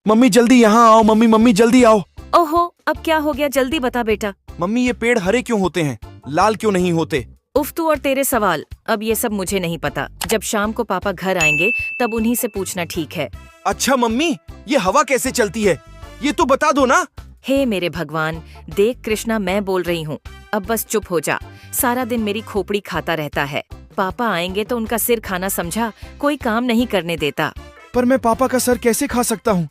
Mummy जल्दी यहाँ आओ, मम्मी मम्मी जल्दी आओ। ओहो, अब क्या हो गया? जल्दी बता बेटा। मम्मी ये पेड़ हरे क्यों होते हैं, लाल क्यों नहीं होते? उफ, तू और तेरे सवाल। अब ये सब मुझे नहीं पता। जब शाम को पापा घर आएंगे तब उन्हीं से पूछना, ठीक है? अच्छा मम्मी, ये हवा कैसे चलती है, ये तो बता दो ना। हे मेरे भगवान, देख कृष्णा, मैं बोल रही हूँ, अब बस चुप हो जा। सारा दिन मेरी खोपड़ी खाता रहता है। पापा आएंगे तो उनका सिर खाना समझा, कोई काम नहीं करने देता। पर मैं पापा का सर कैसे खा सकता हूँ,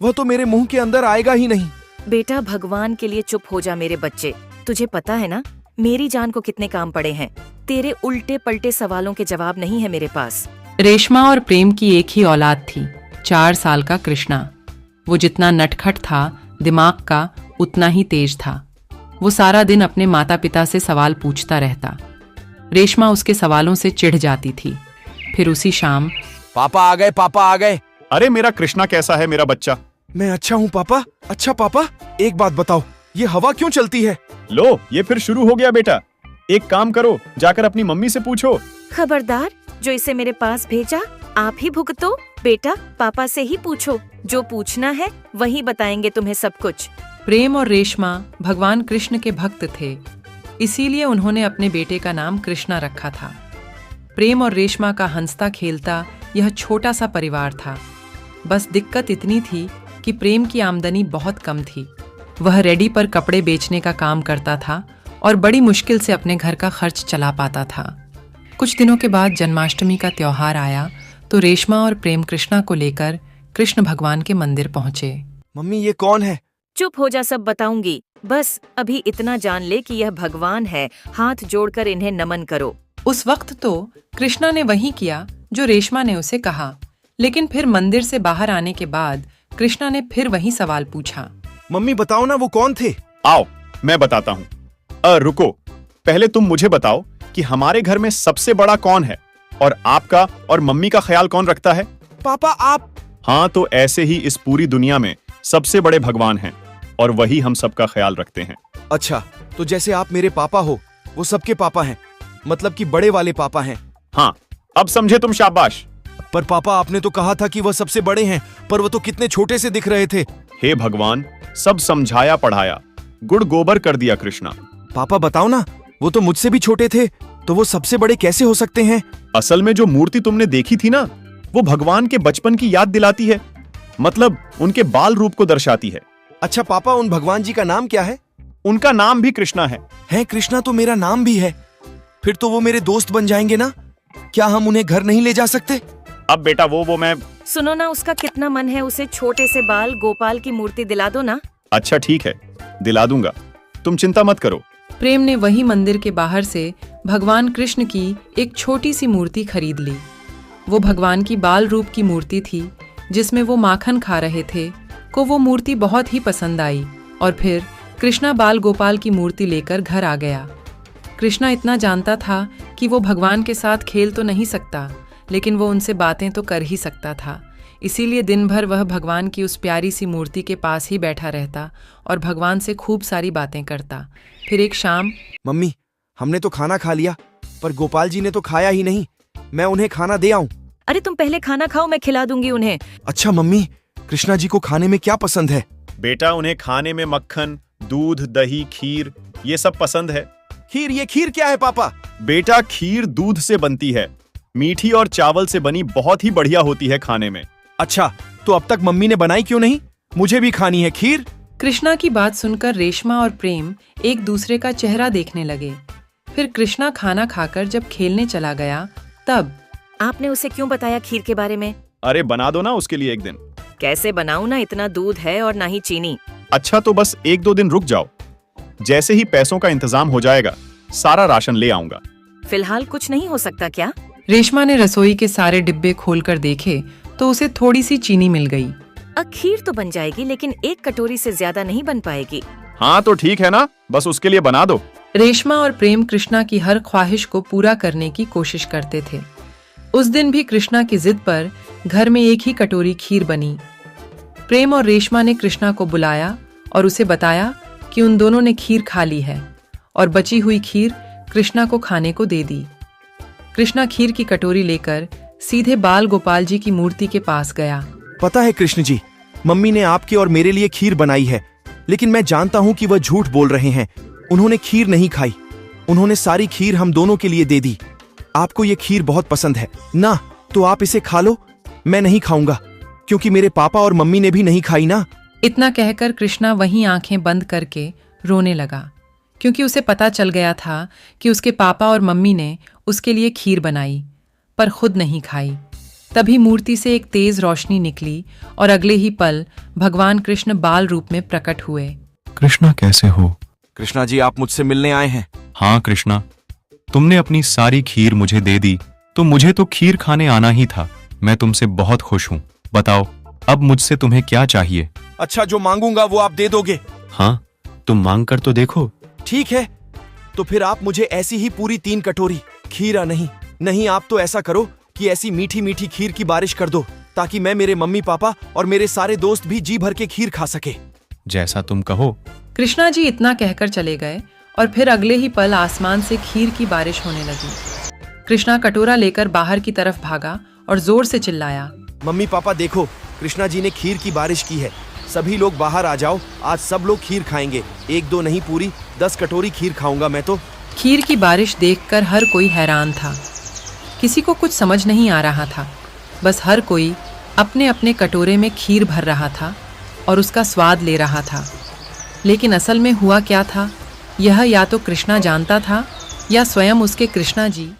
वह तो मेरे मुंह के अंदर आएगा ही नहीं। बेटा भगवान के लिए चुप हो जा मेरे बच्चे। तुझे पता है ना मेरी जान को कितने काम पड़े हैं। तेरे उल्टे पलटे सवालों के जवाब नहीं है मेरे पास। रेशमा और प्रेम की एक ही औलाद थी, 4 साल का कृष्णा। वो जितना नटखट था, दिमाग का उतना ही तेज था। वो सारा दिन अपने माता पिता से सवाल पूछता रहता। रेशमा उसके सवालों से चिढ़ जाती थी। फिर उसी शाम, पापा आ गए, पापा आ गए। अरे मेरा कृष्णा कैसा है मेरा बच्चा? मैं अच्छा हूँ पापा। अच्छा पापा, एक बात बताओ, ये हवा क्यों चलती है? लो, ये फिर शुरू हो गया बेटा। एक काम करो, जाकर अपनी मम्मी से पूछो। खबरदार, जो इसे मेरे पास भेजा आप ही भुगतो। बेटा पापा से ही पूछो, जो पूछना है वही बताएंगे तुम्हें सब कुछ। प्रेम और रेशमा भगवान कृष्ण के भक्त थे, इसीलिए उन्होंने अपने बेटे का नाम कृष्णा रखा था। प्रेम और रेशमा का हंसता खेलता यह छोटा सा परिवार था। बस दिक्कत इतनी थी कि प्रेम की आमदनी बहुत कम थी। वह रेडी पर कपड़े बेचने का काम करता था और बड़ी मुश्किल से अपने घर का खर्च चला पाता था। कुछ दिनों के बाद जन्माष्टमी का त्योहार आया तो रेशमा और प्रेम कृष्णा को लेकर कृष्ण भगवान के मंदिर पहुंचे। मम्मी ये कौन है? चुप हो जा, सब बताऊंगी। बस अभी इतना जान ले कि यह भगवान है, हाथ जोड़कर इन्हें नमन करो। उस वक्त तो कृष्णा ने वही किया जो रेशमा ने उसे कहा, लेकिन फिर मंदिर से बाहर आने के बाद कृष्णा ने फिर वही सवाल पूछा। मम्मी बताओ ना, वो कौन थे? आओ मैं बताता हूँ। रुको, पहले तुम मुझे बताओ कि हमारे घर में सबसे बड़ा कौन है और आपका और मम्मी का ख्याल कौन रखता है? पापा आप। हाँ, तो ऐसे ही इस पूरी दुनिया में सबसे बड़े भगवान हैं और वही हम सबका ख्याल रखते हैं। अच्छा, तो जैसे आप मेरे पापा हो, वो सबके पापा हैं, मतलब कि बड़े वाले पापा हैं। हाँ, अब समझे तुम, शाबाश। पर पापा आपने तो कहा था कि वह सबसे बड़े हैं, पर वो तो कितने छोटे से दिख रहे थे। हे भगवान, सब समझाया पढ़ाया, गुड़ गोबर कर दिया कृष्णा। पापा बताओ ना, वो तो मुझसे भी छोटे थे, तो वो सबसे बड़े कैसे हो सकते हैं? असल में जो मूर्ति तुमने देखी थी ना, वो भगवान के बचपन की याद दिलाती है, मतलब उनके बाल रूप को दर्शाती है। अच्छा पापा, उन भगवान जी का नाम क्या है? उनका नाम भी कृष्णा है। कृष्णा तो मेरा नाम भी है। फिर तो वो मेरे दोस्त बन जाएंगे ना? क्या हम उन्हें घर नहीं ले जा सकते? अब बेटा वो मैं। सुनो ना, उसका कितना मन है, उसे छोटे से बाल गोपाल की मूर्ति दिला दो ना। अच्छा ठीक है, दिला दूंगा, तुम चिंता मत करो। प्रेम ने वही मंदिर के बाहर से भगवान कृष्ण की एक छोटी सी मूर्ति खरीद ली। वो भगवान की बाल रूप की मूर्ति थी जिसमें वो माखन खा रहे थे। को वो मूर्ति बहुत ही पसंद आई और फिर कृष्णा बाल गोपाल की मूर्ति लेकर घर आ गया। कृष्णा इतना जानता था कि वो भगवान के साथ खेल तो नहीं सकता, लेकिन वो उनसे बातें तो कर ही सकता था। इसीलिए दिन भर वह भगवान की उस प्यारी सी मूर्ति के पास ही बैठा रहता और भगवान से खूब सारी बातें करता। फिर एक शाम, मम्मी हमने तो खाना खा लिया, पर गोपाल जी ने तो खाया ही नहीं। मैं उन्हें खाना दे आऊं? अरे तुम पहले खाना खाओ, मैं खिला दूंगी उन्हें। अच्छा मम्मी, कृष्णा जी को खाने में क्या पसंद है? बेटा उन्हें खाने में मक्खन, दूध, दही, खीर ये सब पसंद है। खीर? ये खीर क्या है पापा? बेटा खीर दूध से बनती है, मीठी और चावल से बनी, बहुत ही बढ़िया होती है खाने में। अच्छा, तो अब तक मम्मी ने बनाई क्यों नहीं? मुझे भी खानी है खीर। कृष्णा की बात सुनकर रेशमा और प्रेम एक दूसरे का चेहरा देखने लगे। फिर कृष्णा खाना खाकर जब खेलने चला गया तब, आपने उसे क्यों बताया खीर के बारे में? अरे बना दो ना उसके लिए एक दिन। कैसे बनाऊं ना, इतना दूध है और ना ही चीनी। अच्छा तो बस 1-2 दिन रुक जाओ, जैसे ही पैसों का इंतजाम हो जाएगा सारा राशन ले आऊंगा। फिलहाल कुछ नहीं हो सकता क्या? रेशमा ने रसोई के सारे डिब्बे खोलकर देखे तो उसे थोड़ी सी चीनी मिल गई। खीर तो बन जाएगी, लेकिन 1 कटोरी से ज्यादा नहीं बन पाएगी। हाँ तो ठीक है ना, बस उसके लिए बना दो। रेशमा और प्रेम कृष्णा की हर ख्वाहिश को पूरा करने की कोशिश करते थे। उस दिन भी कृष्णा की जिद पर घर में 1 ही कटोरी खीर बनी। प्रेम और रेशमा ने कृष्णा को बुलाया और उसे बताया कि उन दोनों ने खीर खा ली है और बची हुई खीर कृष्णा को खाने को दे दी। कृष्णा खीर की कटोरी लेकर सीधे बाल गोपाल जी की मूर्ति के पास गया। पता है कृष्ण जी, मम्मी ने आपके और मेरे लिए खीर बनाई है, लेकिन मैं जानता हूँ कि वह झूठ बोल रहे हैं। उन्होंने खीर नहीं खाई। उन्होंने सारी खीर हम दोनों के लिए दे दी। आपको ये खीर बहुत पसंद है ना, तो आप इसे खा लो। मैं नहीं खाऊंगा, क्योंकि मेरे पापा और मम्मी ने भी नहीं खाई ना। इतना कहकर कृष्णा वहीं आंखें बंद करके रोने लगा, क्योंकि उसे पता चल गया था कि उसके पापा और मम्मी ने उसके लिए खीर बनाई पर खुद नहीं खाई। तभी मूर्ति से एक तेज रोशनी निकली और अगले ही पल भगवान कृष्ण बाल रूप में प्रकट हुए। कृष्णा कैसे हो? कृष्णा जी, आप मुझसे मिलने आए हैं? हाँ कृष्णा, तुमने अपनी सारी खीर मुझे दे दी, तो मुझे तो खीर खाने आना ही था। मैं तुमसे बहुत खुश हूँ। बताओ, अब मुझसे तुम्हें क्या चाहिए? अच्छा, जो मांगूंगा वो आप दे दोगे? हाँ, तुम मांग कर तो देखो। ठीक है, तो फिर आप मुझे ऐसी ही पूरी 3 कटोरी खीर। नहीं, आप तो ऐसा करो कि ऐसी मीठी मीठी खीर की बारिश कर दो, ताकि मैं, मेरे मम्मी पापा और मेरे सारे दोस्त भी जी भर के खीर खा सके। जैसा तुम कहो। कृष्णा जी इतना कहकर चले गए और फिर अगले ही पल आसमान से खीर की बारिश होने लगी। कृष्णा कटोरा लेकर बाहर की तरफ भागा और जोर से चिल्लाया, मम्मी पापा देखो, कृष्णा जी ने खीर की बारिश की है। सभी लोग बाहर आ जाओ, आज सब लोग खीर खाएंगे। 1-2 नहीं, पूरी 10 कटोरी खीर खाऊंगा मैं तो। खीर की बारिश देखकर हर कोई हैरान था। किसी को कुछ समझ नहीं आ रहा था। बस हर कोई अपने अपने कटोरे में खीर भर रहा था और उसका स्वाद ले रहा था। लेकिन असल में हुआ क्या था, यह या तो कृष्णा जानता था या स्वयं उसके कृष्णा जी